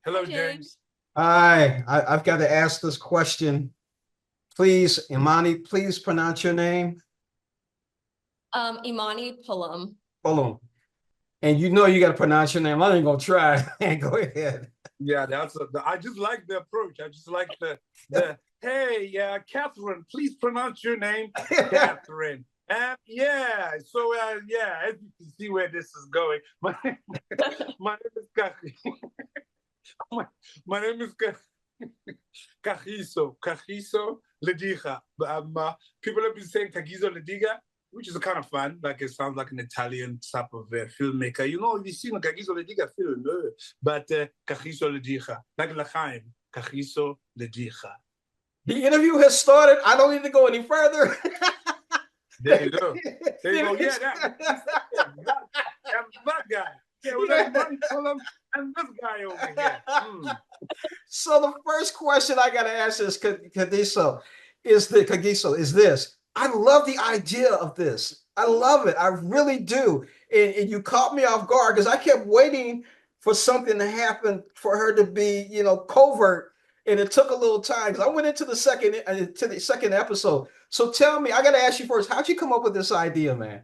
Hello, James. Hi, I've got to ask this question. Please, Imani, please pronounce your name. Imani Pullum. Pullum. And you know you got to pronounce your name. I ain't gonna try. Go ahead. Yeah, I just like the approach. I just like the hey, Catherine, please pronounce your name, Catherine. Yeah, so yeah, as you can see where this is going. My name is my name is Kagiso Lediga. People have been saying Kagiso Lediga, which is kind of fun. Like it sounds like an Italian type of filmmaker. You know, you've seen a Kagiso Lediga film, but Kagiso Lediga, like L'chaim, Kagiso Lediga. The interview has started. I don't need to go any further. There you go. There you go. Yeah, that guy. Yeah, we got Imani Pullum and this guy over here. So the first question I got to ask is Kagiso, is this. I love the idea of this. I love it. I really do. And you caught me off guard because I kept waiting for something to happen for her to be, covert. And it took a little time because I went into the second episode. So tell me, I got to ask you first, how'd you come up with this idea, man?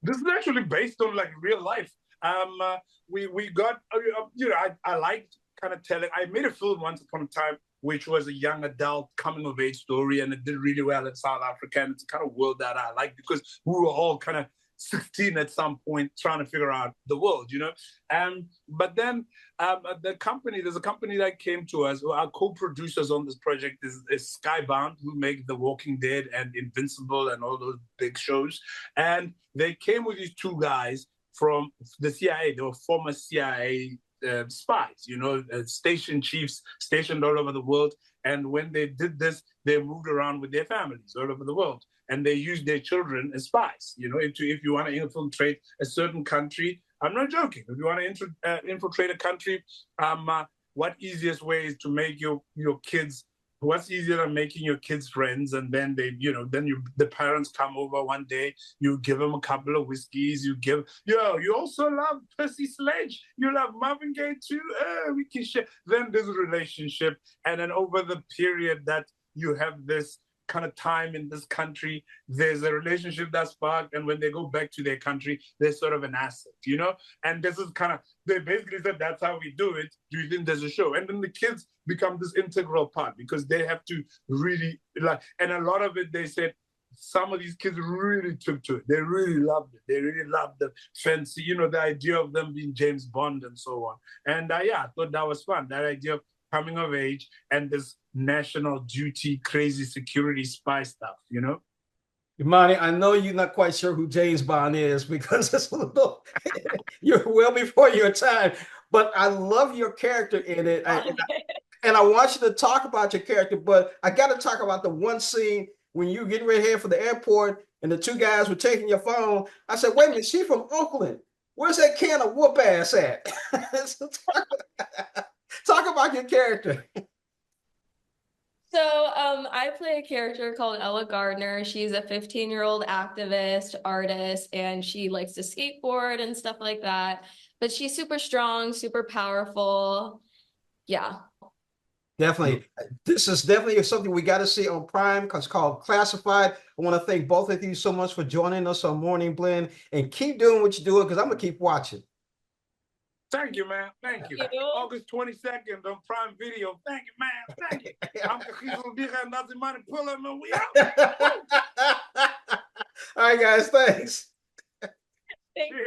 This is actually based on like real life. We got I liked kind of telling. I made a film once upon a time, which was a young adult coming of age story, and it did really well in South Africa. And it's the kind of world that I like because we were all kind of 16 at some point trying to figure out the world, But then there's a company that came to us. Our co-producers on this project is Skybound, who make The Walking Dead and Invincible and all those big shows. And they came with these two guys from the CIA. They were former CIA spies, station chiefs stationed all over the world. And when they did this, they moved around with their families all over the world. And they used their children as spies, if you want to infiltrate a certain country. I'm not joking. If you want to infiltrate a country, what easiest way is to make your kids, what's easier than making your kids friends? And then the parents come over one day, you give them a couple of whiskeys, you also love Percy Sledge, you love Marvin Gaye too, we can share. Then there's a relationship. And then over the period that you have this kind of time in this country, there's a relationship that's sparked, and when they go back to their country, they're sort of an asset, And this is they basically said, that's how we do it. Do you think there's a show? And then the kids become this integral part because they have to really and a lot of it, they said, some of these kids really took to it. They really loved it. They really loved the fancy, the idea of them being James Bond and so on. And I thought that was fun. That idea of coming of age and this national duty, crazy security spy stuff, Imani, I know you're not quite sure who James Bond is because it's a little, you're well before your time, but I love your character in it. And I want you to talk about your character, but I got to talk about the one scene when you getting ready here for the airport and the two guys were taking your phone. I said, wait a minute, she from Oakland. Where's that can of whoop ass at? So talk about your character. So I play a character called Ella Gardner. She's a 15-year-old activist, artist, and she likes to skateboard and stuff like that. But she's super strong, super powerful. Yeah. Definitely. This is definitely something we got to see on Prime because it's called Classified. I want to thank both of you so much for joining us on Morning Blend, and keep doing what you're doing because I'm going to keep watching. Thank you, man. Thank you. August 22nd on Prime Video. Thank you, man. Thank you. I'm Kagiso Lediga and that's Imani Pullum, and we out. All right, guys. Thanks. Thank you.